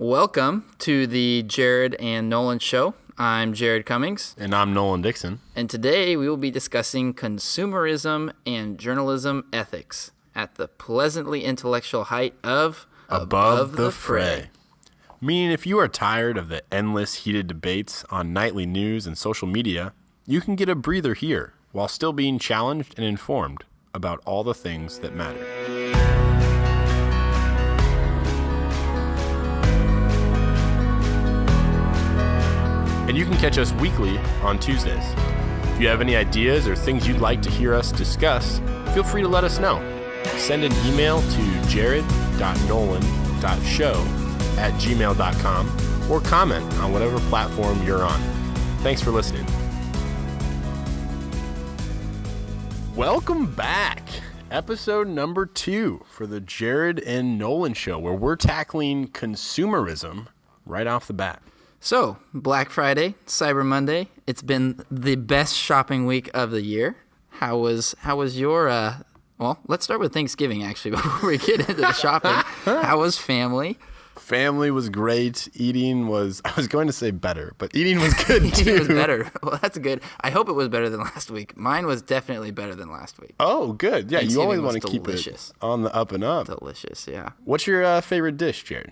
Welcome to the Jared and Nolan show. I'm Jared Cummings. And I'm Nolan Dixon. And today we will be discussing consumerism and journalism ethics at the pleasantly intellectual height of Above the Fray. Meaning if you are tired of the endless heated debates on nightly news and social media, you can get a breather here while still being challenged and informed about all the things that matter. And you can catch us weekly on Tuesdays. If you have any ideas or things you'd like to hear us discuss, feel free to let us know. Send an email to jared.nolan.show@gmail.com or comment on whatever platform you're on. Thanks for listening. Welcome back. Episode number 2 for the Jared and Nolan show, where we're tackling consumerism right off the bat. So, Black Friday, Cyber Monday. It's been the best shopping week of the year. How was your well, let's start with Thanksgiving actually before we get into the shopping. How was family? Family was great. Eating was, I was going to say better, but eating was good too. Eating was better. Well, that's good. I hope it was better than last week. Mine was definitely better than last week. Oh, good. Yeah, you always want to keep it on the up and up. Delicious, yeah. What's your favorite dish, Jared?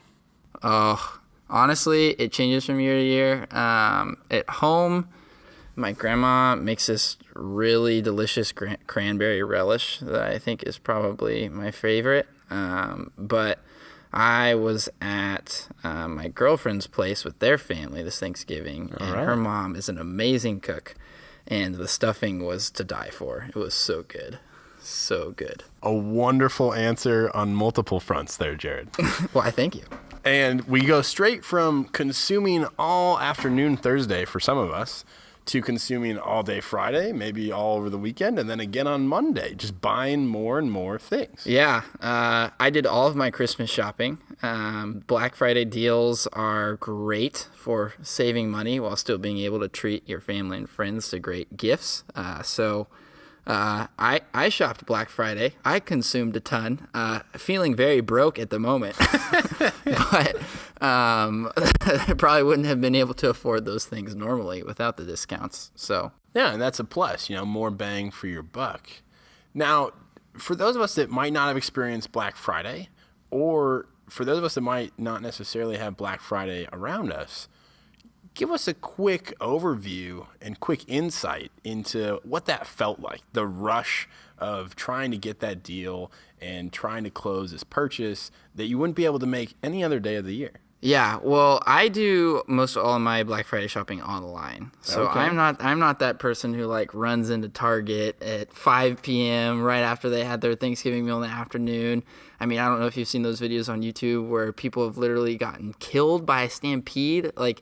Oh, honestly, it changes from year to year. At home, my grandma makes this really delicious cranberry relish that I think is probably my favorite. But I was at my girlfriend's place with their family this Thanksgiving, and her mom is an amazing cook, and the stuffing was to die for. It was so good. So good. A wonderful answer on multiple fronts there, Jared. Why, thank you. And we go straight from consuming all afternoon Thursday for some of us to consuming all day Friday, maybe all over the weekend, and then again on Monday, just buying more and more things. Yeah, I did all of my Christmas shopping. Black Friday deals are great for saving money while still being able to treat your family and friends to great gifts. I shopped Black Friday. I consumed a ton, feeling very broke at the moment, but I probably wouldn't have been able to afford those things normally without the discounts. So yeah, and that's a plus, more bang for your buck. Now, for those of us that might not have experienced Black Friday, or for those of us that might not necessarily have Black Friday around us, give us a quick overview and quick insight into what that felt like, the rush of trying to get that deal and trying to close this purchase that you wouldn't be able to make any other day of the year. Yeah, well, I do most of all of my Black Friday shopping online. So okay. I'm not that person who runs into Target at 5 p.m. right after they had their Thanksgiving meal in the afternoon. I mean, I don't know if you've seen those videos on YouTube where people have literally gotten killed by a stampede. I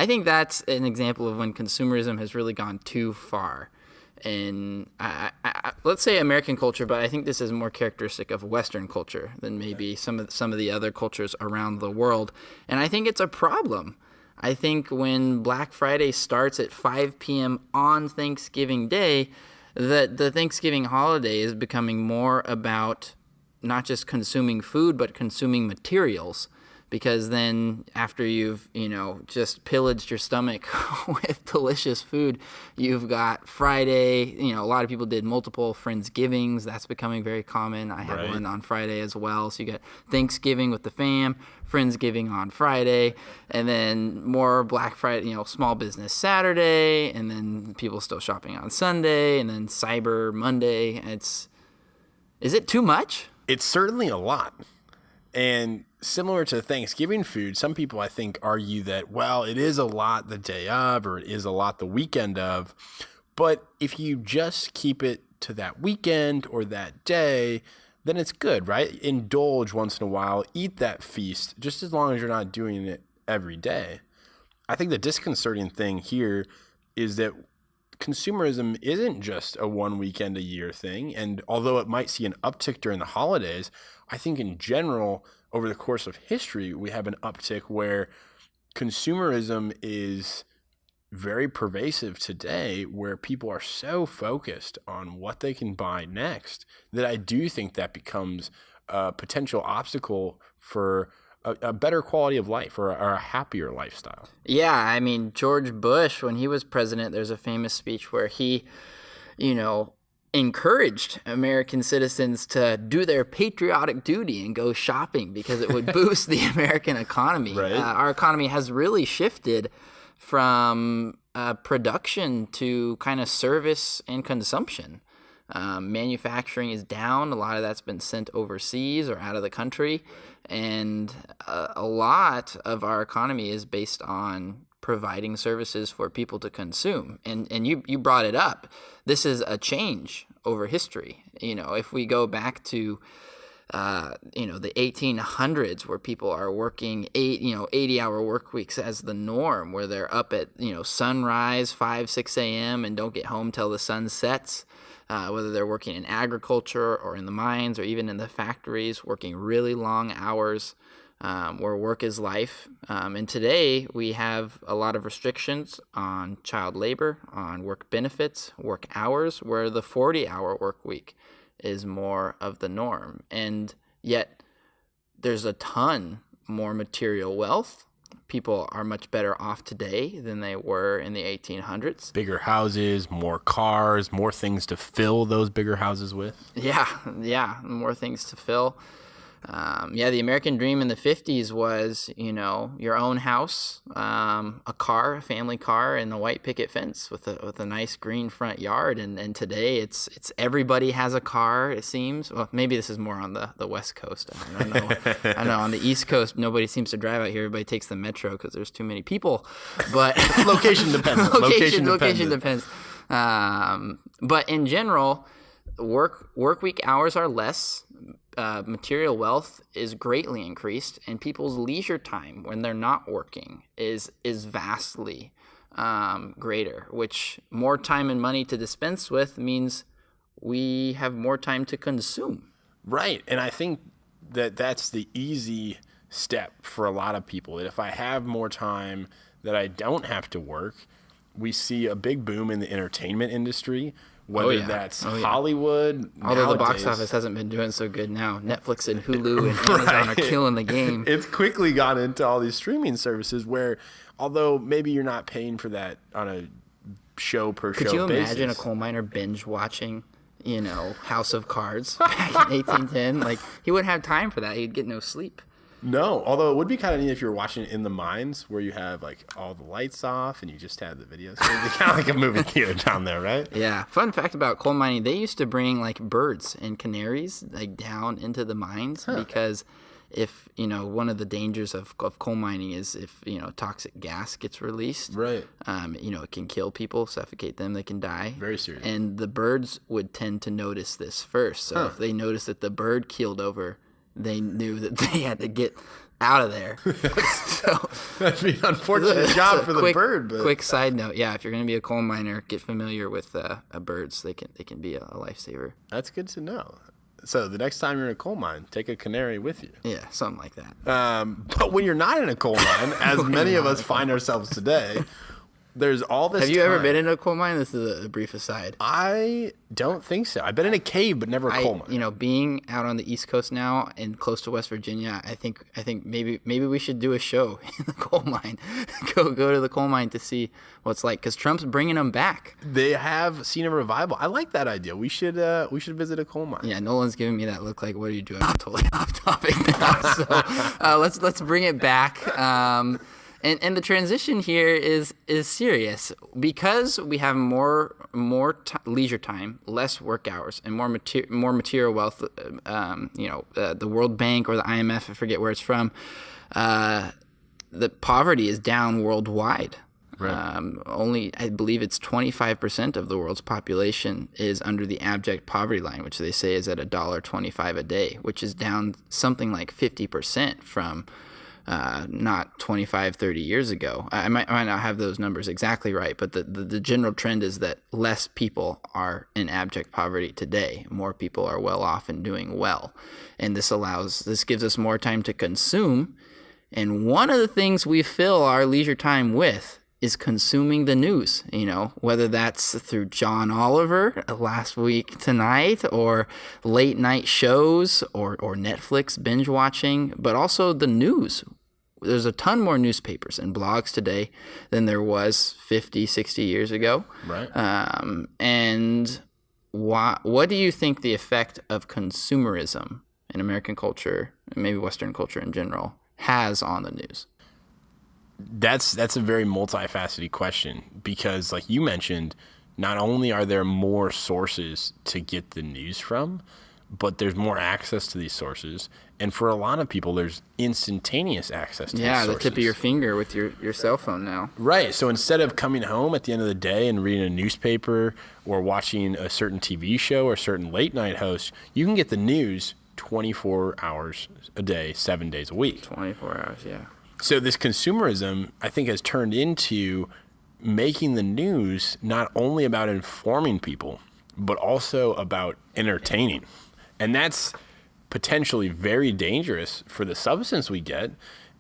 think that's an example of when consumerism has really gone too far. And I let's say American culture, but I think this is more characteristic of Western culture than maybe some of the other cultures around the world. And I think it's a problem. I think when Black Friday starts at 5 p.m. on Thanksgiving Day, that the Thanksgiving holiday is becoming more about not just consuming food, but consuming materials. Because then after you've, just pillaged your stomach with delicious food, you've got Friday. A lot of people did multiple Friendsgivings. That's becoming very common. I have one on Friday as well. So you got Thanksgiving with the fam, Friendsgiving on Friday, and then more Black Friday, Small Business Saturday, and then people still shopping on Sunday, and then Cyber Monday. Is it too much? It's certainly a lot. And similar to Thanksgiving food, some people, I think, argue that, well, it is a lot the day of, or it is a lot the weekend of. But if you just keep it to that weekend or that day, then it's good, right? Indulge once in a while, eat that feast, just as long as you're not doing it every day. I think the disconcerting thing here is that consumerism isn't just a one weekend a year thing. And although it might see an uptick during the holidays, I think in general, over the course of history, we have an uptick where consumerism is very pervasive today, where people are so focused on what they can buy next that I do think that becomes a potential obstacle for a better quality of life or a happier lifestyle. Yeah, I mean, George Bush, when he was president, there's a famous speech where he, encouraged American citizens to do their patriotic duty and go shopping because it would boost the American economy. Right. Our economy has really shifted from production to kind of service and consumption. Manufacturing is down. A lot of that's been sent overseas or out of the country. And a lot of our economy is based on providing services for people to consume. And you brought it up. This is a change over history. If we go back to the 1800s, where people are working 80-hour work weeks as the norm, where they're up at sunrise 5-6 a.m. and don't get home till the sun sets. Whether they're working in agriculture or in the mines or even in the factories, working really long hours, where work is life. And today we have a lot of restrictions on child labor, on work benefits, work hours, where the 40-hour work week is more of the norm. And yet there's a ton more material wealth. People are much better off today than they were in the 1800s. Bigger houses, more cars, more things to fill those bigger houses with. Yeah, more things to fill. The American dream in the 50s was, your own house, a car, a family car, and a white picket fence with a nice green front yard. And today it's everybody has a car, it seems. Well, maybe this is more on the West Coast. I don't know. I know on the East Coast, nobody seems to drive out here. Everybody takes the metro because there's too many people. But location depends. Location depends. But in general, work week hours are less. Material wealth is greatly increased, and people's leisure time when they're not working is vastly greater, which more time and money to dispense with means we have more time to consume. Right, and I think that's the easy step for a lot of people, that if I have more time that I don't have to work, we see a big boom in the entertainment industry. Whether that's Hollywood. Although the box office hasn't been doing so good now. Netflix and Hulu and Amazon are killing the game. It's quickly gone into all these streaming services where, although maybe you're not paying for that on a show per show basis. Could you imagine a coal miner binge watching, House of Cards back in 1810? Like, he wouldn't have time for that. He'd get no sleep. No, although it would be kind of neat if you were watching it in the mines where you have like all the lights off and you just had the videos. So it's kind of like a movie theater down there, right? Yeah. Fun fact about coal mining, they used to bring like birds and canaries like down into the mines because if, one of the dangers of coal mining is if, toxic gas gets released. Right. It can kill people, suffocate them, they can die. Very serious. And the birds would tend to notice this first. So if they noticed that the bird keeled over, they knew that they had to get out of there. So that'd be an unfortunate job for the bird. But quick side note, if you're going to be a coal miner, get familiar with birds. They can be a lifesaver. That's good to know. So the next time you're in a coal mine, take a canary with you. Yeah, something like that. But when you're not in a coal mine, as many of us find ourselves today, there's all this. Have you ever been in a coal mine? This is a brief aside. I don't think so. I've been in a cave, but never a coal mine. Being out on the East Coast now and close to West Virginia, I think maybe we should do a show in the coal mine. go to the coal mine to see what it's like, because Trump's bringing them back. They have seen a revival. I like that idea. We should visit a coal mine. Yeah, Nolan's giving me that look like, what are you doing? I'm totally off topic now. So let's bring it back. And the transition here is serious because we have more leisure time, less work hours, and more material wealth. The World Bank or the IMF, I forget where it's from. The poverty is down worldwide. Right. Only, I believe it's 25% of the world's population is under the abject poverty line, which they say is at $1.25 a day, which is down something like 50% from not 25, 30 years ago. I might not have those numbers exactly right, but the general trend is that less people are in abject poverty today. More people are well off and doing well. And this gives us more time to consume. And one of the things we fill our leisure time with is consuming the news, whether that's through John Oliver last week tonight, or late night shows, or Netflix binge watching, but also the news. There's a ton more newspapers and blogs today than there was 50, 60 years ago. Right. And what do you think the effect of consumerism in American culture, and maybe Western culture in general, has on the news? That's a very multifaceted question, because like you mentioned, not only are there more sources to get the news from, but there's more access to these sources. And for a lot of people, there's instantaneous access to these sources. Yeah, the tip of your finger with your cell phone now. Right. So instead of coming home at the end of the day and reading a newspaper or watching a certain TV show or a certain late night host, you can get the news 24 hours a day, 7 days a week. 24 hours, yeah. So this consumerism, I think, has turned into making the news not only about informing people, but also about entertaining. And that's potentially very dangerous for the substance we get.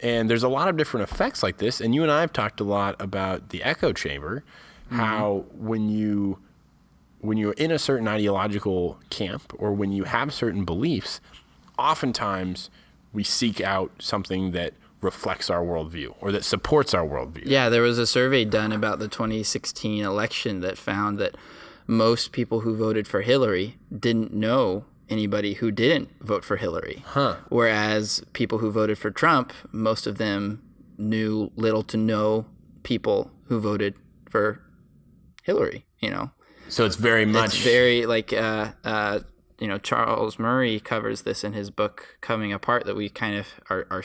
And there's a lot of different effects like this. And you and I have talked a lot about the echo chamber, how when you're in a certain ideological camp, or when you have certain beliefs, oftentimes we seek out something that reflects our worldview or that supports our worldview. Yeah, there was a survey done about the 2016 election that found that most people who voted for Hillary didn't know anybody who didn't vote for Hillary. Whereas people who voted for Trump, most of them knew little to no people who voted for Hillary, So it's very much... It's very like... Charles Murray covers this in his book Coming Apart, that we kind of are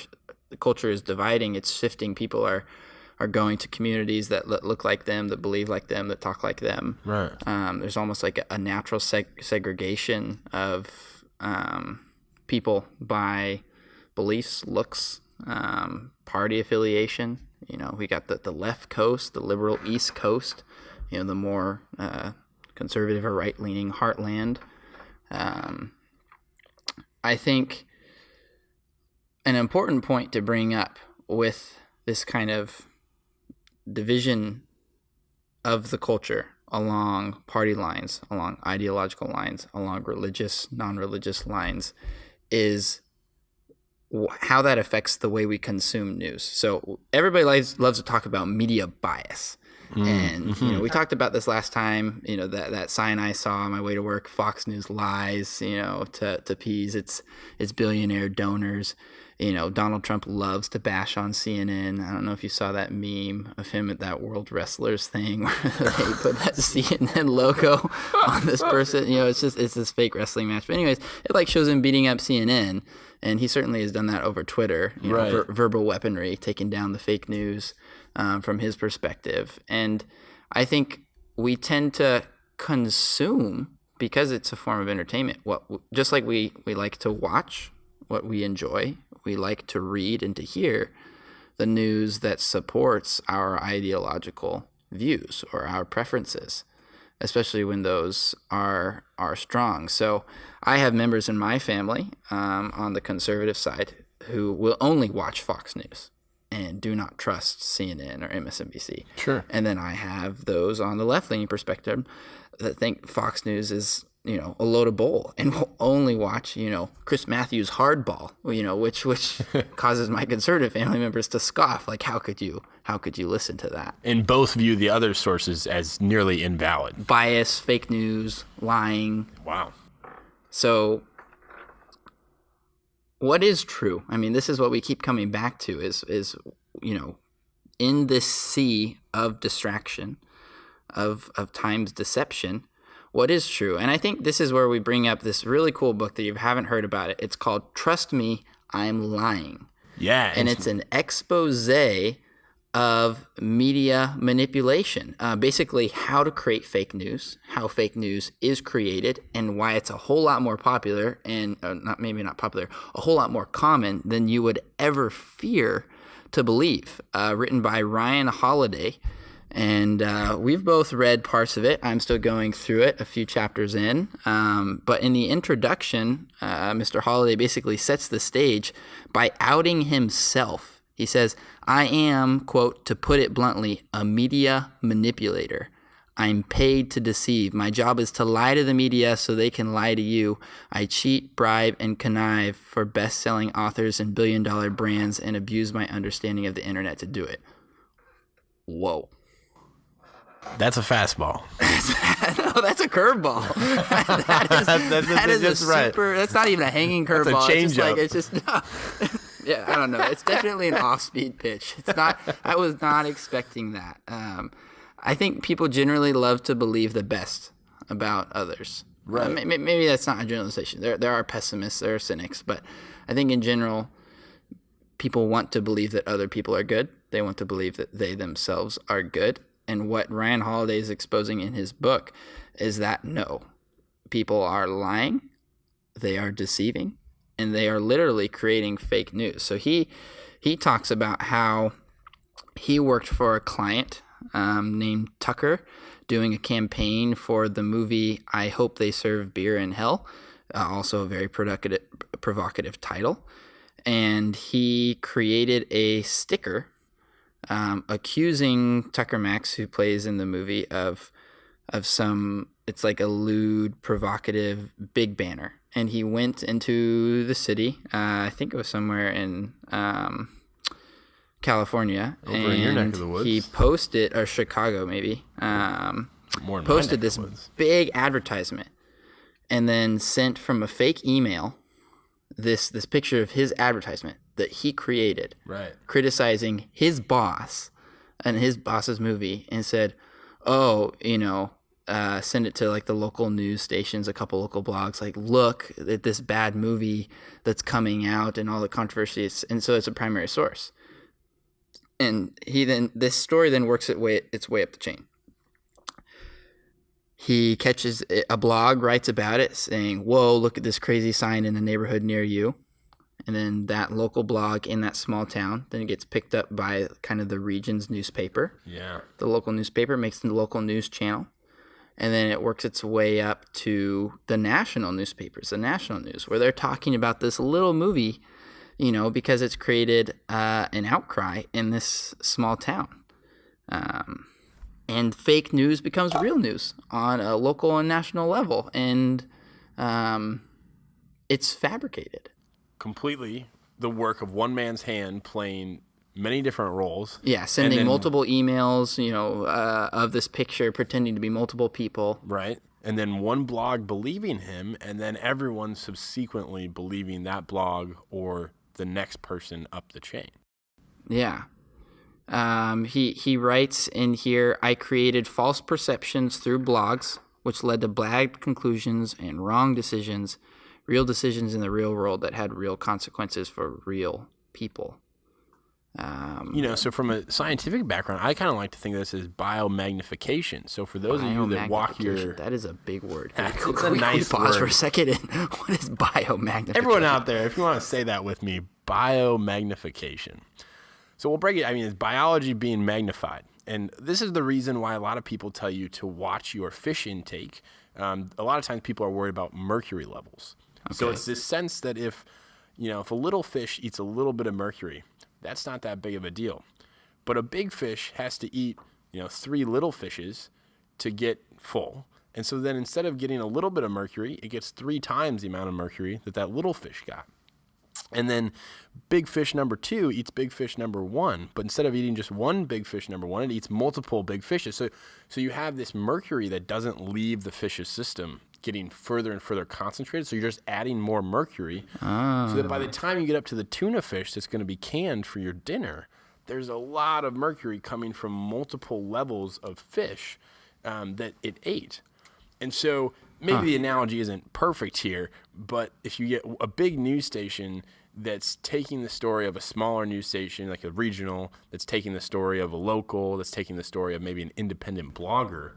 the culture is dividing, it's shifting. People are going to communities that look like them, that believe like them, that talk like them. Right. There's almost like a natural segregation of people by beliefs, looks, party affiliation. We got the left coast, the liberal East Coast, the more conservative or right-leaning heartland. I think an important point to bring up with this kind of division of the culture along party lines, along ideological lines, along religious, non-religious lines, is how that affects the way we consume news. So everybody loves to talk about media bias. And, we talked about this last time, that sign I saw on my way to work, Fox News lies, to appease its billionaire donors. Donald Trump loves to bash on CNN. I don't know if you saw that meme of him at that World Wrestlers thing where they put that CNN logo on this person. It's this fake wrestling match. But anyways, it shows him beating up CNN. And he certainly has done that over Twitter, right. Verbal weaponry, taking down the fake news from his perspective. And I think we tend to consume, because it's a form of entertainment, just like we like to watch what we enjoy, we like to read and to hear the news that supports our ideological views or our preferences, especially when those are strong. So I have members in my family on the conservative side who will only watch Fox News and do not trust CNN or MSNBC. Sure. And then I have those on the left-leaning perspective that think Fox News is, a load of bull, and will only watch, Chris Matthews Hardball, which causes my conservative family members to scoff. Like, how could you listen to that? And both view the other sources as nearly invalid. Bias, fake news, lying. Wow. So what is true? I mean, this is what we keep coming back to is in this sea of distraction, of time's deception, what is true? And I think this is where we bring up this really cool book that you haven't heard about it. It's called Trust Me, I'm Lying. Yeah. And it's an expose of media manipulation, basically how to create fake news, how fake news is created, and why it's a whole lot more popular and a whole lot more common than you would ever fear to believe. Written by Ryan Holiday. And we've both read parts of it. I'm still going through it, a few chapters in. But in the introduction, Mr. Holiday basically sets the stage by outing himself He says, I am, quote, to put it bluntly, a media manipulator. I'm paid to deceive. My job is to lie to the media so they can lie to you. I cheat, bribe, and connive for best-selling authors and billion-dollar brands and abuse my understanding of the internet to do it. Whoa. That's a fastball. No, that's a curveball. that is a super. That's not even a hanging curveball. It's just no. Yeah, I don't know. It's definitely an off-speed pitch. It's not. I was not expecting that. I think people generally love to believe the best about others. Right. Maybe that's not a generalization. There are pessimists, there are cynics, but I think in general, people want to believe that other people are good. They want to believe that they themselves are good. And what Ryan Holiday is exposing in his book is that no, people are lying, they are deceiving, and they are literally creating fake news. So he talks about how he worked for a client named Tucker doing a campaign for the movie I Hope They Serve Beer in Hell, also a very provocative title. And he created a sticker accusing Tucker Max, who plays in the movie, of some, it's like a lewd, provocative big banner. And he went into the city, I think it was somewhere in California. Over in your neck of the woods. He posted, or Chicago maybe, posted this big advertisement and then sent from a fake email this picture of his advertisement that he created, right, criticizing his boss and his boss's movie, and said, oh, send it to like the local news stations, a couple local blogs, like, look at this bad movie that's coming out and all the controversies. And so it's a primary source. And this story then works its way up the chain. He catches a blog, writes about it, saying, whoa, look at this crazy sign in the neighborhood near you. And then that local blog in that small town then gets picked up by kind of the region's newspaper. Yeah. The local newspaper makes the local news channel. And then it works its way up to the national newspapers, the national news, where they're talking about this little movie, because it's created an outcry in this small town. And fake news becomes real news on a local and national level. And it's fabricated. Completely the work of one man's hand playing many different roles. Yeah, sending multiple emails, of this picture, pretending to be multiple people. Right. And then one blog believing him, and then everyone subsequently believing that blog or the next person up the chain. Yeah. He writes in here, I created false perceptions through blogs, which led to bad conclusions and wrong decisions, real decisions in the real world that had real consequences for real people. So from a scientific background, I kind of like to think of this as biomagnification. So for those of you that walk your... That is a big word. It's a nice pause word. for a second. What is biomagnification? Everyone out there, if you want to say that with me, biomagnification. So we'll break it. It's biology being magnified. And this is the reason why a lot of people tell you to watch your fish intake. A lot of times people are worried about mercury levels. Okay. So it's this sense that if a little fish eats a little bit of mercury, that's not that big of a deal. But a big fish has to eat, 3 little fishes to get full. And so then instead of getting a little bit of mercury, it gets 3 times the amount of mercury that little fish got. And then big fish number 2 eats big fish number 1, but instead of eating just one big fish number 1, it eats multiple big fishes. So you have this mercury that doesn't leave the fish's system, getting further and further concentrated. So you're just adding more mercury, so that by the time you get up to the tuna fish that's going to be canned for your dinner, there's a lot of mercury coming from multiple levels of fish that it ate. And so maybe the analogy isn't perfect here, but if you get a big news station that's taking the story of a smaller news station, like a regional, that's taking the story of a local, that's taking the story of maybe an independent blogger,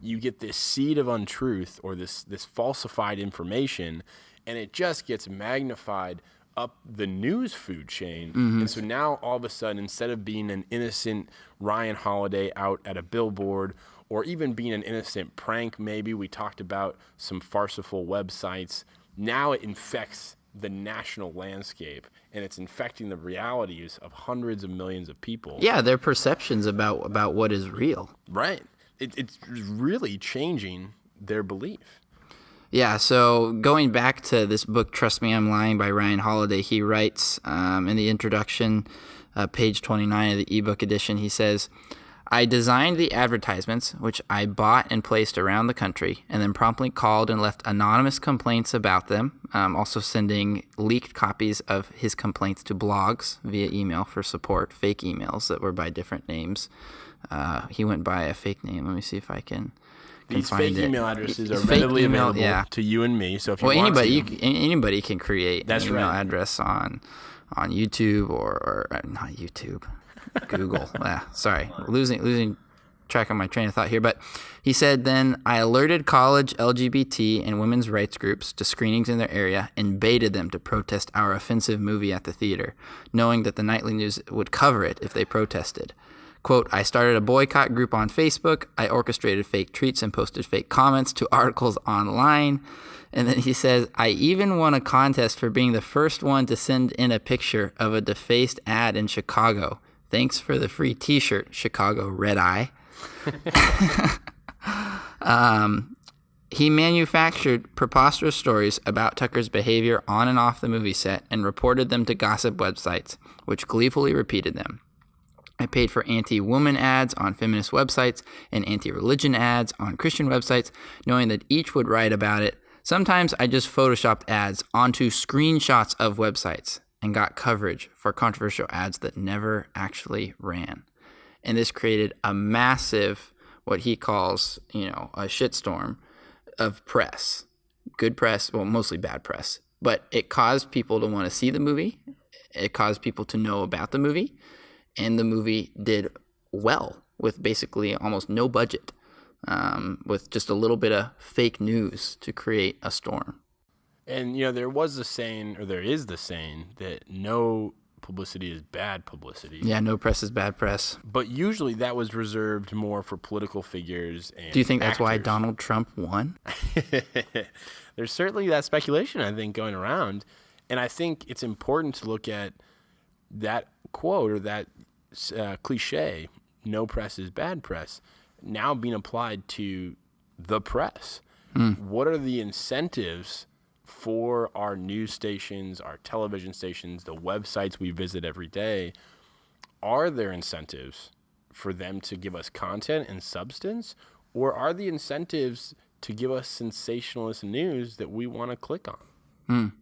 you get this seed of untruth or this falsified information, and it just gets magnified up the news food chain. And so now all of a sudden, instead of being an innocent Ryan Holiday out at a billboard, or even being an innocent prank, maybe we talked about some farcical websites, now it infects the national landscape, and it's infecting the realities of hundreds of millions of people. Yeah, their perceptions about what is real. Right. It's really changing their belief. Yeah, so going back to this book, Trust Me, I'm Lying by Ryan Holiday, he writes in the introduction, page 29 of the ebook edition, he says, I designed the advertisements, which I bought and placed around the country, and then promptly called and left anonymous complaints about them, also sending leaked copies of his complaints to blogs via email for support, fake emails that were by different names. He went by a fake name. Let me see if I can These find fake it. email addresses are Fake readily email, available yeah. to you and me. So if you Well, want anybody can create That's an email right. address on YouTube or not YouTube, Google. Sorry, losing track of my train of thought here. But he said, then I alerted college LGBT and women's rights groups to screenings in their area and baited them to protest our offensive movie at the theater, knowing that the nightly news would cover it if they protested. Quote, I started a boycott group on Facebook. I orchestrated fake tweets and posted fake comments to articles online. And then he says, I even won a contest for being the first one to send in a picture of a defaced ad in Chicago. Thanks for the free t-shirt, Chicago Red Eye. He manufactured preposterous stories about Tucker's behavior on and off the movie set and reported them to gossip websites, which gleefully repeated them. I paid for anti-woman ads on feminist websites and anti-religion ads on Christian websites, knowing that each would write about it. Sometimes I just photoshopped ads onto screenshots of websites and got coverage for controversial ads that never actually ran. And this created a massive, what he calls, a shitstorm of press. Good press, well, mostly bad press. But it caused people to want to see the movie. It caused people to know about the movie. And the movie did well with basically almost no budget, with just a little bit of fake news to create a storm. And, there was the saying, or there is the saying, that no publicity is bad publicity. Yeah, no press is bad press. But usually that was reserved more for political figures and Do you think that's why actors. Donald Trump won? There's certainly that speculation, I think, going around. And I think it's important to look at that quote or that cliche, no press is bad press, now being applied to the press. What are the incentives for our news stations, our television stations, the websites we visit every day? Are there incentives for them to give us content and substance, or are the incentives to give us sensationalist news that we want to click on?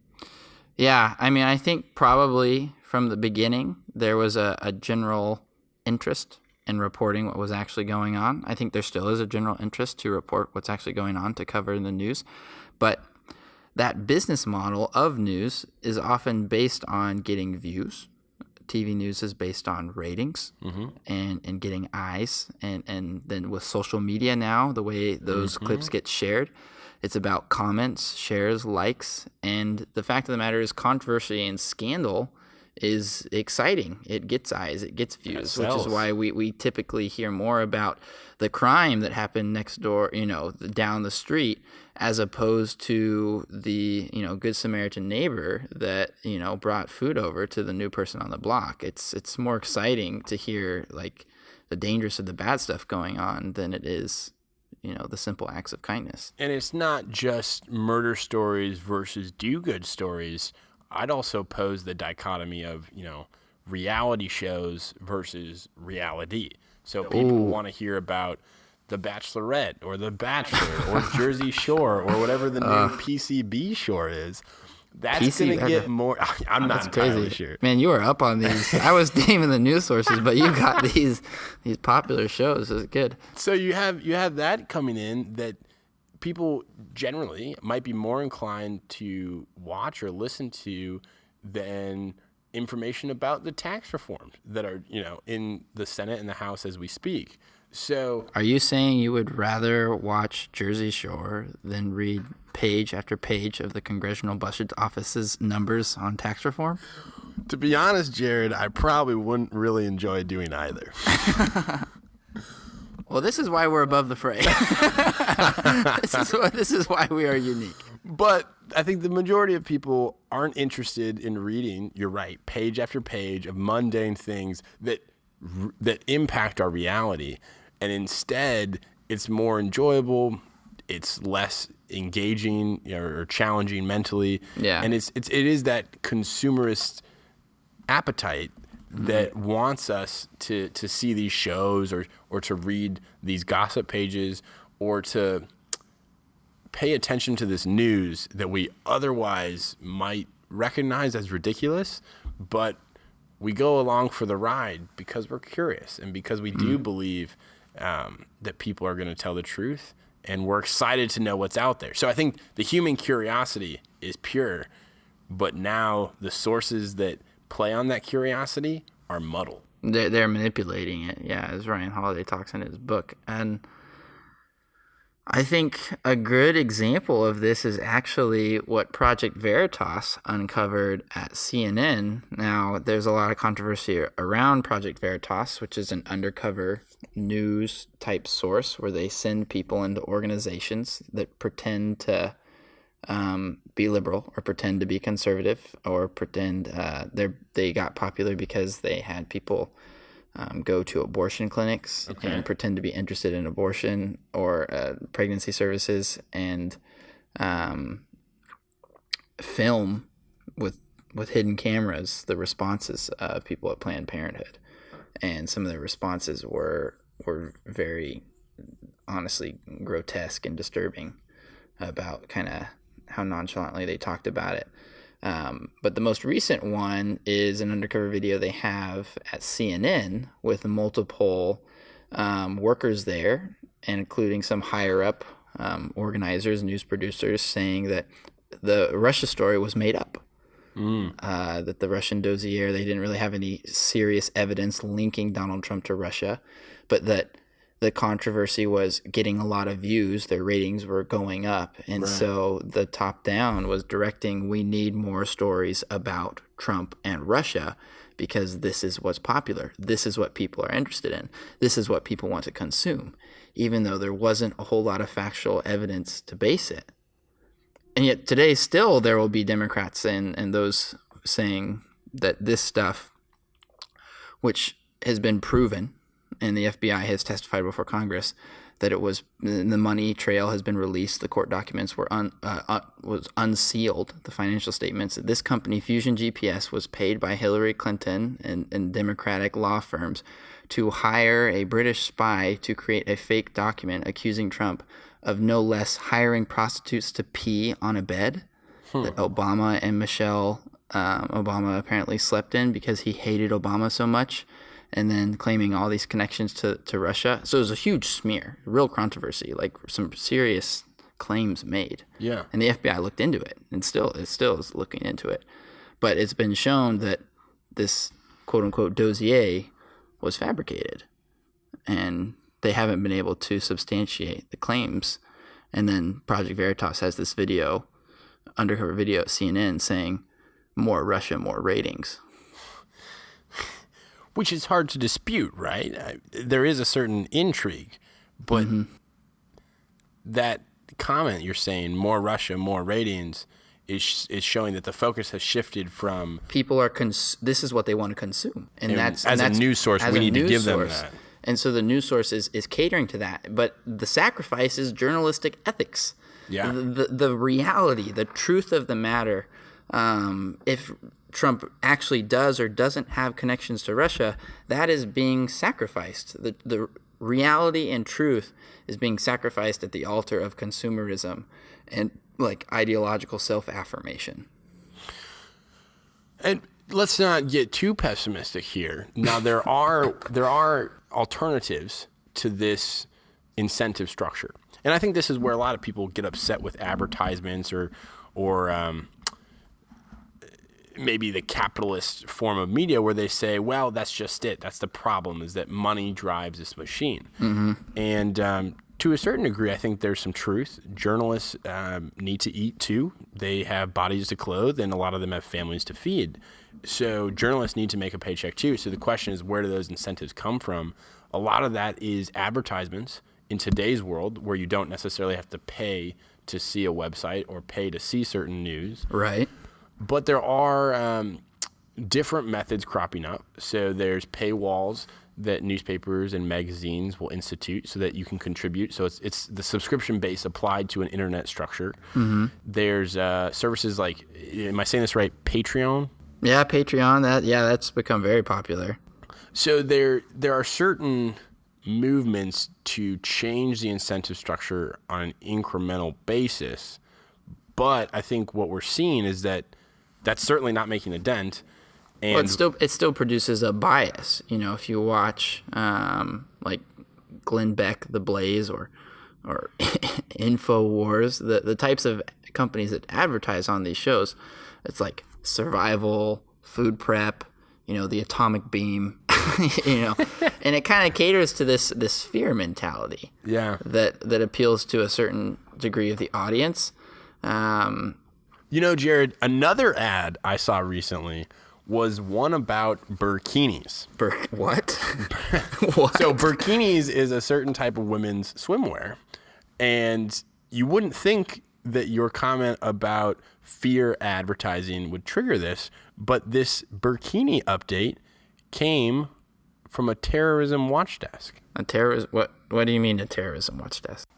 Yeah, I think probably from the beginning there was a general interest in reporting what was actually going on. I think there still is a general interest to report what's actually going on, to cover in the news. But that business model of news is often based on getting views. TV news is based on ratings and getting eyes. And then with social media now, the way those clips get shared, it's about comments, shares, likes. And the fact of the matter is controversy and scandal is exciting. It gets eyes, it gets views, which is why we typically hear more about the crime that happened next door, down the street, as opposed to the, Good Samaritan neighbor that, brought food over to the new person on the block. It's more exciting to hear like the dangerous of the bad stuff going on than it is, the simple acts of kindness. And it's not just murder stories versus do-good stories. I'd also pose the dichotomy of, reality shows versus reality. So people want to hear about The Bachelorette or The Bachelor or Jersey Shore or whatever the new PCB shore is. That's going to get more. I'm not entirely sure. Man, you are up on these. I was naming the news sources, but you got these popular shows. It's good. So you have that coming in that people generally might be more inclined to watch or listen to than information about the tax reforms that are, in the Senate and the House as we speak. So are you saying you would rather watch Jersey Shore than read page after page of the Congressional Budget Office's numbers on tax reform? To be honest, Jared, I probably wouldn't really enjoy doing either. Well, this is why we're above the fray. This is why we are unique. But I think the majority of people aren't interested in reading, you're right, page after page of mundane things that impact our reality. And instead, it's more enjoyable, it's less engaging or challenging mentally. Yeah. And it is that consumerist appetite that wants us to see these shows or to read these gossip pages or to pay attention to this news that we otherwise might recognize as ridiculous, but we go along for the ride because we're curious and because we do believe that people are going to tell the truth, and we're excited to know what's out there. So I think the human curiosity is pure, but now the sources that play on that curiosity are muddled. They're manipulating it, yeah, as Ryan Holiday talks in his book. And I think a good example of this is actually what Project Veritas uncovered at CNN. Now, there's a lot of controversy around Project Veritas, which is an undercover news type source where they send people into organizations that pretend to be liberal or pretend to be conservative or pretend they got popular because they had people go to abortion clinics and pretend to be interested in abortion or pregnancy services and film with hidden cameras the responses of people at Planned Parenthood. And some of the responses were very honestly grotesque and disturbing about kind of how nonchalantly they talked about it. But the most recent one is an undercover video they have at CNN with multiple workers there, and including some higher up organizers, news producers, saying that the Russia story was made up. That the Russian dossier, they didn't really have any serious evidence linking Donald Trump to Russia, but that the controversy was getting a lot of views, their ratings were going up. And so the top down was directing, we need more stories about Trump and Russia because this is what's popular. This is what people are interested in. This is what people want to consume, even though there wasn't a whole lot of factual evidence to base it. And yet today still there will be Democrats and those saying that this stuff, which has been proven, and the FBI has testified before Congress that it was the money trail has been released. The court documents were was unsealed. The financial statements. This company, Fusion GPS, was paid by Hillary Clinton and Democratic law firms to hire a British spy to create a fake document accusing Trump of no less hiring prostitutes to pee on a bed that Obama and Michelle Obama apparently slept in because he hated Obama so much. And then claiming all these connections to Russia. So it was a huge smear, real controversy, like some serious claims made. Yeah. And the FBI looked into it and still is looking into it. But it's been shown that this quote unquote dossier was fabricated. And they haven't been able to substantiate the claims. And then Project Veritas has this video, undercover video at CNN saying, more Russia, more ratings. Which is hard to dispute, right? There is a certain intrigue, but that comment you're saying, more Russia, more ratings, is showing that the focus has shifted from... People are... this is what they want to consume. And that's a news source, we need to give them that. And so the news source is catering to that. But the sacrifice is journalistic ethics. Yeah. The reality, the truth of the matter, if Trump actually does or doesn't have connections to Russia, that is being sacrificed. The reality and truth is being sacrificed at the altar of consumerism and like ideological self-affirmation. And let's not get too pessimistic here. Now there are alternatives to this incentive structure. And I think this is where a lot of people get upset with advertisements or maybe the capitalist form of media where they say, well, that's just it. That's the problem, is that money drives this machine. And to a certain degree, I think there's some truth. Journalists need to eat too. They have bodies to clothe, and a lot of them have families to feed. So journalists need to make a paycheck too. So the question is, where do those incentives come from? A lot of that is advertisements in today's world where you don't necessarily have to pay to see a website or pay to see certain news. Right. But there are different methods cropping up. So there's paywalls that newspapers and magazines will institute so that you can contribute. So it's the subscription base applied to an internet structure. Mm-hmm. There's services like, am I saying this right, Patreon? Yeah, Patreon. That's become very popular. So there are certain movements to change the incentive structure on an incremental basis. But I think what we're seeing is that that's certainly not making a dent. And it still produces a bias. You know, if you watch like Glenn Beck, The Blaze, or InfoWars, the types of companies that advertise on these shows, it's like survival, food prep, you know, the atomic beam, you know, and it kind of caters to this fear mentality. Yeah. That appeals to a certain degree of the audience. You know, Jared, another ad I saw recently was one about bikinis. What? What? So bikinis is a certain type of women's swimwear. And you wouldn't think that your comment about fear advertising would trigger this, but this bikini update came from a terrorism watch desk. A terrorism? What do you mean a terrorism watch desk?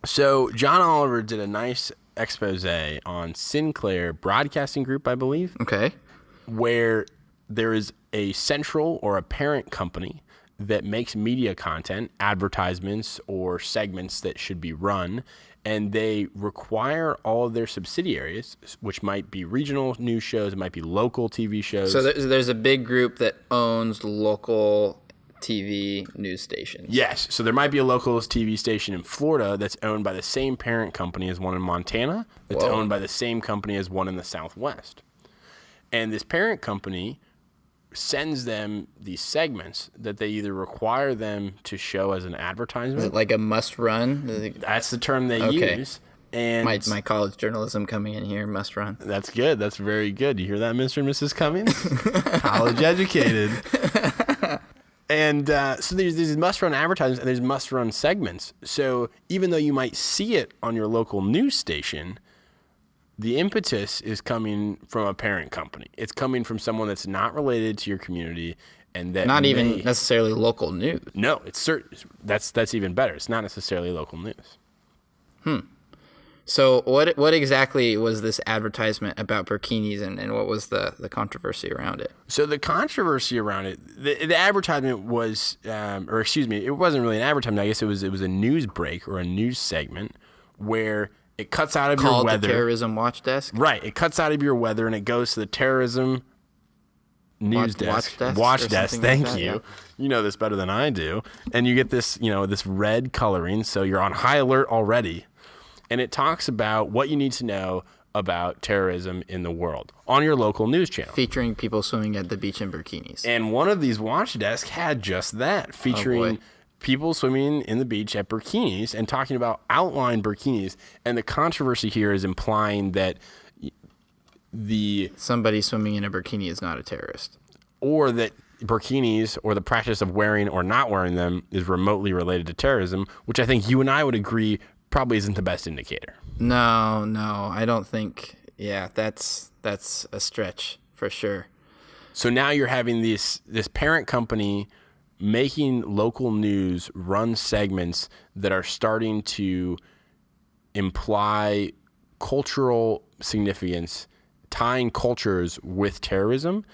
So John Oliver did a nice expose on Sinclair Broadcasting Group, I believe. Okay. Where there is a central or a parent company that makes media content, advertisements, or segments that should be run, and they require all of their subsidiaries, which might be regional news shows, it might be local TV shows. So there's a big group that owns local TV news stations. Yes. So there might be a local TV station in Florida that's owned by the same parent company as one in Montana, that's owned by the same company as one in the Southwest. And this parent company sends them these segments that they either require them to show as an advertisement. Is it like a must run? That's the term they use. And my college journalism coming in here, must run. That's good. That's very good. You hear that, Mr. and Mrs. Cummings? College educated. And so there's these must-run advertisements and there's must-run segments. So even though you might see it on your local news station, the impetus is coming from a parent company. It's coming from someone that's not related to your community, and that not even necessarily local news. No, it's certain. That's even better. It's not necessarily local news. So what exactly was this advertisement about bikinis, and what was the controversy around it? So the controversy around it, the advertisement was, it wasn't really an advertisement. I guess it was a news break or a news segment where it cuts out of your weather. Called the Terrorism Watch Desk? Right. It cuts out of your weather and it goes to the terrorism news desk. Watch desk. Thank you. Yeah. You know this better than I do. And you get this, this red coloring. So you're on high alert already. And it talks about what you need to know about terrorism in the world on your local news channel. Featuring people swimming at the beach in bikinis. And one of these watch desks had just that, featuring people swimming in the beach at bikinis and talking about outline bikinis. And the controversy here is implying that somebody swimming in a bikini is not a terrorist. Or that bikinis or the practice of wearing or not wearing them is remotely related to terrorism, which I think you and I would agree probably isn't the best indicator. No, I don't think. Yeah, that's a stretch for sure. So now you're having this parent company making local news run segments that are starting to imply cultural significance, tying cultures with terrorism.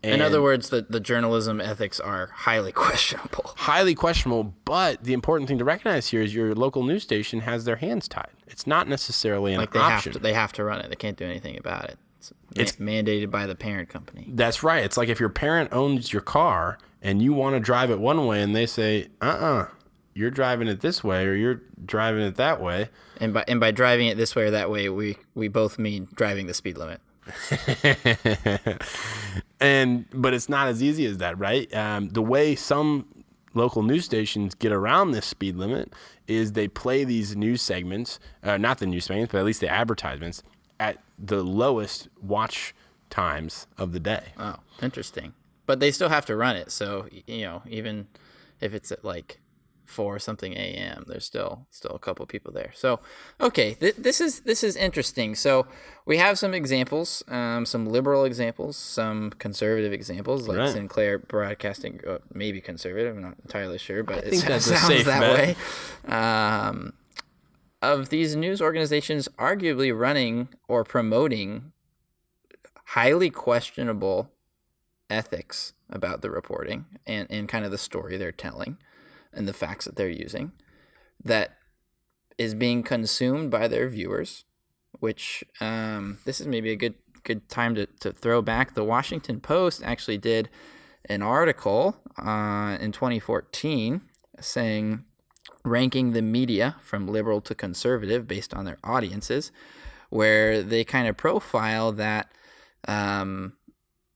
In other words, the journalism ethics are highly questionable. Highly questionable, but the important thing to recognize here is your local news station has their hands tied. It's not necessarily an option. They have to run it. They can't do anything about it. It's mandated by the parent company. That's right. It's like if your parent owns your car and you want to drive it one way and they say, you're driving it this way or you're driving it that way. And by driving it this way or that way, we both mean driving the speed limit. But it's not as easy as that, right? The way some local news stations get around this speed limit is they play these news segments, not the news segments, but at least the advertisements, at the lowest watch times of the day. Oh, interesting. But they still have to run it. So, even if it's at like 4 something a.m. There's still a couple people there. So, okay, this is interesting. So we have some examples, some liberal examples, some conservative examples, like Sinclair Broadcasting, maybe conservative. I'm not entirely sure, but it sounds that way. Of these news organizations arguably running or promoting highly questionable ethics about the reporting and kind of the story they're telling and the facts that they're using, that is being consumed by their viewers, which this is maybe a good time to throw back. The Washington Post actually did an article in 2014 saying, ranking the media from liberal to conservative based on their audiences, where they kind of profile that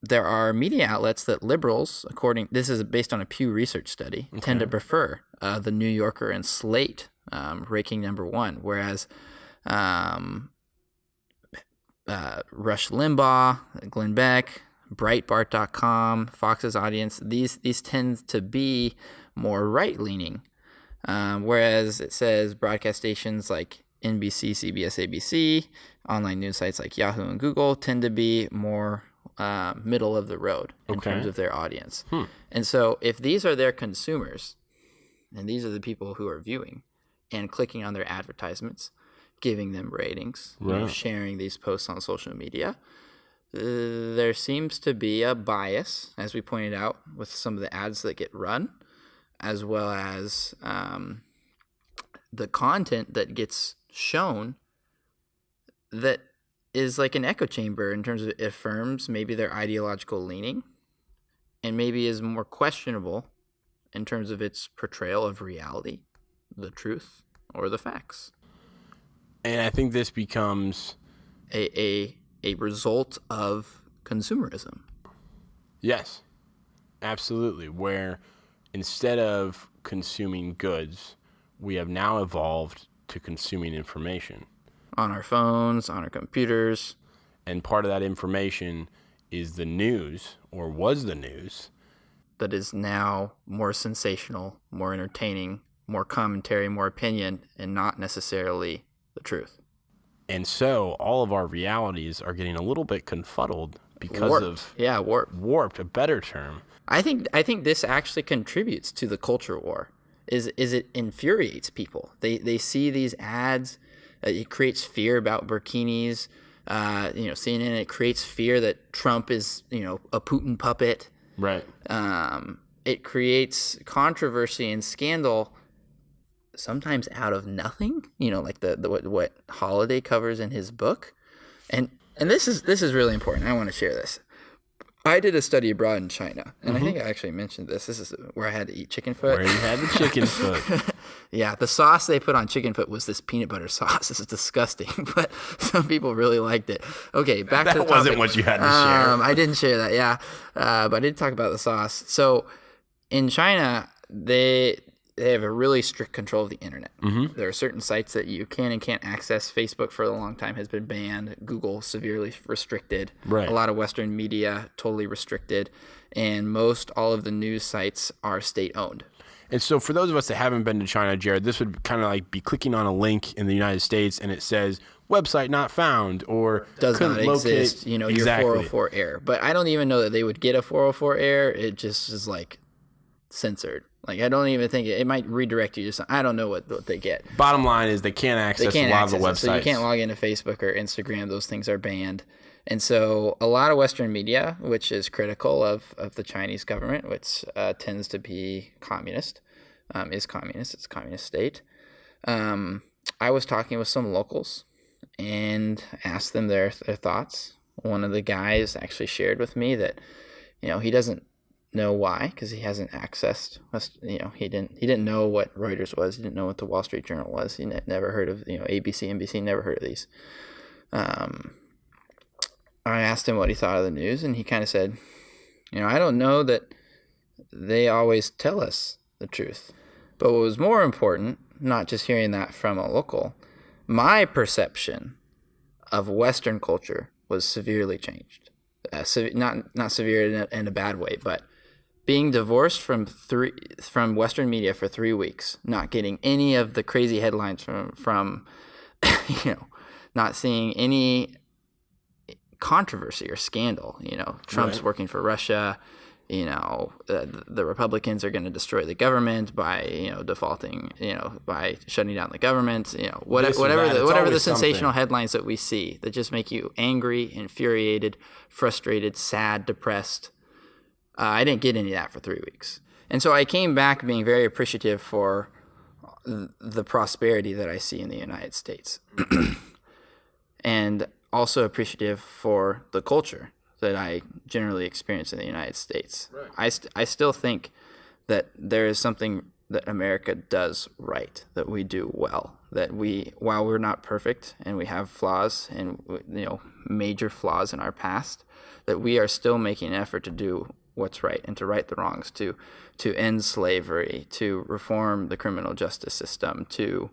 there are media outlets that liberals, this is based on a Pew Research study, tend to prefer. The New Yorker and Slate ranking number 1, whereas Rush Limbaugh, Glenn Beck, Breitbart.com, Fox's audience, these tend to be more right-leaning. Whereas it says broadcast stations like NBC, CBS, ABC, online news sites like Yahoo and Google tend to be more middle of the road in terms of their audience. And so if these are their consumers, and these are the people who are viewing and clicking on their advertisements, giving them ratings, sharing these posts on social media, there seems to be a bias, as we pointed out, with some of the ads that get run, as well as the content that gets shown that is like an echo chamber in terms of it affirms maybe their ideological leaning and maybe is more questionable in terms of its portrayal of reality, the truth, or the facts. And I think this becomes a result of consumerism. Yes, absolutely. Where instead of consuming goods, we have now evolved to consuming information. On our phones, on our computers. And part of that information is the news, or was the news. That is now more sensational, more entertaining, more commentary, more opinion, and not necessarily the truth. And so all of our realities are getting a little bit confuddled because warped, a better term. I think this actually contributes to the culture war. Is it infuriates people. They see these ads. It creates fear about bikinis. CNN, it creates fear that Trump is a Putin puppet. Right. It creates controversy and scandal, sometimes out of nothing. Like what Holiday covers in his book, and this is really important. I want to share this. I did a study abroad in China, and I think I actually mentioned this. This is where I had to eat chicken foot. Where you had the chicken foot. Yeah, the sauce they put on chicken foot was this peanut butter sauce. This is disgusting, but some people really liked it. Okay, back to the topic. That wasn't what you had to share. I didn't share that, yeah. But I did talk about the sauce. So in China, they have a really strict control of the internet. Mm-hmm. There are certain sites that you can and can't access. Facebook for a long time has been banned. Google severely restricted. Right. A lot of Western media totally restricted. And most all of the news sites are state-owned. And so for those of us that haven't been to China, Jared, this would kind of like be clicking on a link in the United States and it says, website not found, or does not exist, your 404 error. But I don't even know that they would get a 404 error. It just is like censored. Like I don't even think it might redirect you to something. I don't know what they get. Bottom line is they can't access a lot of the websites. So you can't log into Facebook or Instagram. Those things are banned. And so a lot of Western media, which is critical of the Chinese government, which tends to be communist, is communist. It's a communist state. I was talking with some locals and asked them their thoughts. One of the guys actually shared with me that, he doesn't know why, because he hasn't accessed, he didn't know what Reuters was. He didn't know what the Wall Street Journal was. He never heard of, ABC, NBC, never heard of these. I asked him what he thought of the news, and he kind of said, I don't know that they always tell us the truth. But what was more important, not just hearing that from a local, my perception of Western culture was severely changed. Not severe in a bad way, but being divorced from Western media for 3 weeks, not getting any of the crazy headlines from not seeing any controversy or scandal. Trump's working for Russia. The Republicans are going to destroy the government by defaulting, by shutting down the government. Whatever the sensational headlines that we see that just make you angry, infuriated, frustrated, sad, depressed. I didn't get any of that for 3 weeks. And so I came back being very appreciative for the prosperity that I see in the United States. And also appreciative for the culture that I generally experience in the United States. Right. I still think that there is something that America does right, that we do well, that while we're not perfect and we have flaws and major flaws in our past, that we are still making an effort to do what's right and to right the wrongs, to end slavery, to reform the criminal justice system, to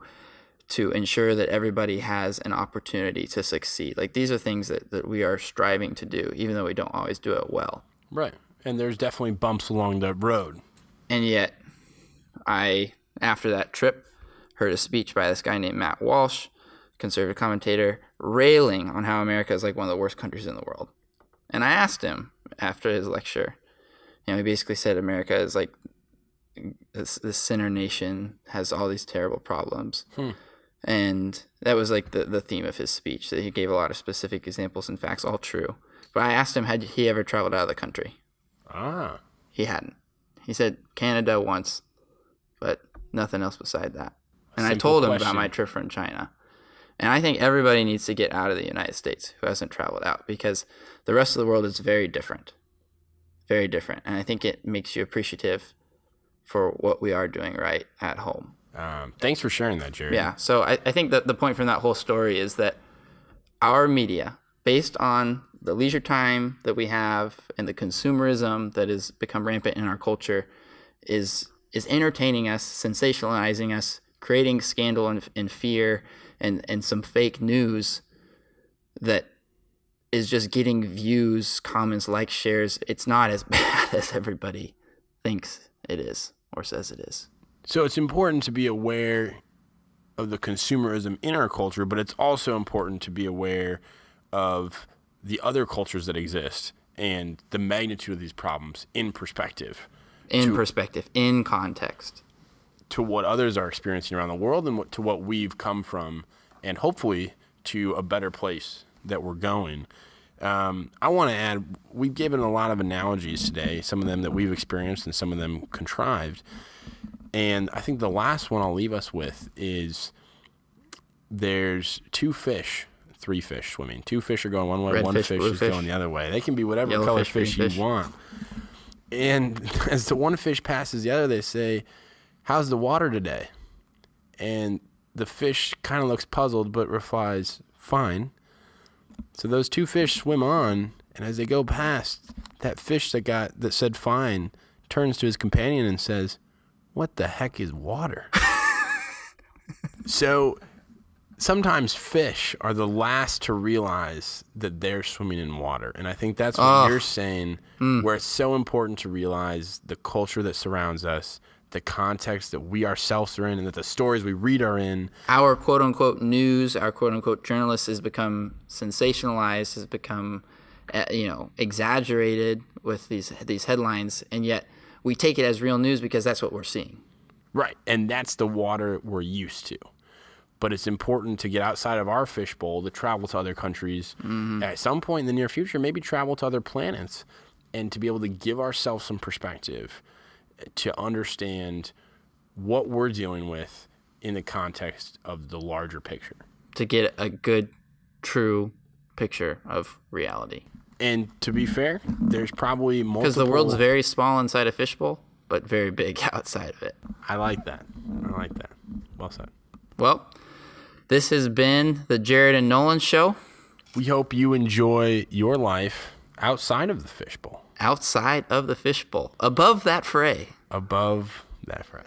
ensure that everybody has an opportunity to succeed. Like, these are things that we are striving to do, even though we don't always do it well. Right. And there's definitely bumps along the road. And yet, I, after that trip, heard a speech by this guy named Matt Walsh, conservative commentator, railing on how America is like one of the worst countries in the world. And I asked him after his lecture, he basically said America is like this sinner nation, has all these terrible problems. And that was like the theme of his speech, that he gave a lot of specific examples and facts, all true. But I asked him, had he ever traveled out of the country? He hadn't. He said Canada once, but nothing else beside that. And I told him about my trip from China. And I think everybody needs to get out of the United States who hasn't traveled out, because the rest of the world is very different. Very different. And I think it makes you appreciative for what we are doing right at home. Thanks for sharing that, Jerry. Yeah. So I think that the point from that whole story is that our media, based on the leisure time that we have and the consumerism that has become rampant in our culture, is entertaining us, sensationalizing us, creating scandal and fear and some fake news that is just getting views, comments, likes, shares. It's not as bad as everybody thinks it is or says it is. So it's important to be aware of the consumerism in our culture, but it's also important to be aware of the other cultures that exist and the magnitude of these problems in perspective. In context. To what others are experiencing around the world and to what we've come from, and hopefully to a better place that we're going. I want to add, we've given a lot of analogies today, some of them that we've experienced and some of them contrived. And I think the last one I'll leave us with is there's three fish swimming. Two fish are going one way, one fish is going the other way. They can be whatever color fish you want. And as the one fish passes the other, they say, "How's the water today?" And the fish kind of looks puzzled, but replies, "Fine." So those two fish swim on, and as they go past, that fish that said "fine" turns to his companion and says, "What the heck is water?" So sometimes fish are the last to realize that they're swimming in water. And I think that's what you're saying, where it's so important to realize the culture that surrounds us, the context that we ourselves are in, and that the stories we read are in. Our quote-unquote news, our quote-unquote journalists has become sensationalized, has become, exaggerated with these headlines, and yet we take it as real news because that's what we're seeing. Right, and that's the water we're used to. But it's important to get outside of our fishbowl, to travel to other countries. At some point in the near future, maybe travel to other planets, and to be able to give ourselves some perspective to understand what we're dealing with in the context of the larger picture. To get a good, true picture of reality. And to be fair, there's probably multiple... Because the world's very small inside a fishbowl, but very big outside of it. I like that. Well said. Well, this has been the Jared and Nolan Show. We hope you enjoy your life outside of the fishbowl. Outside of the fishbowl. Above that fray. Above that fray.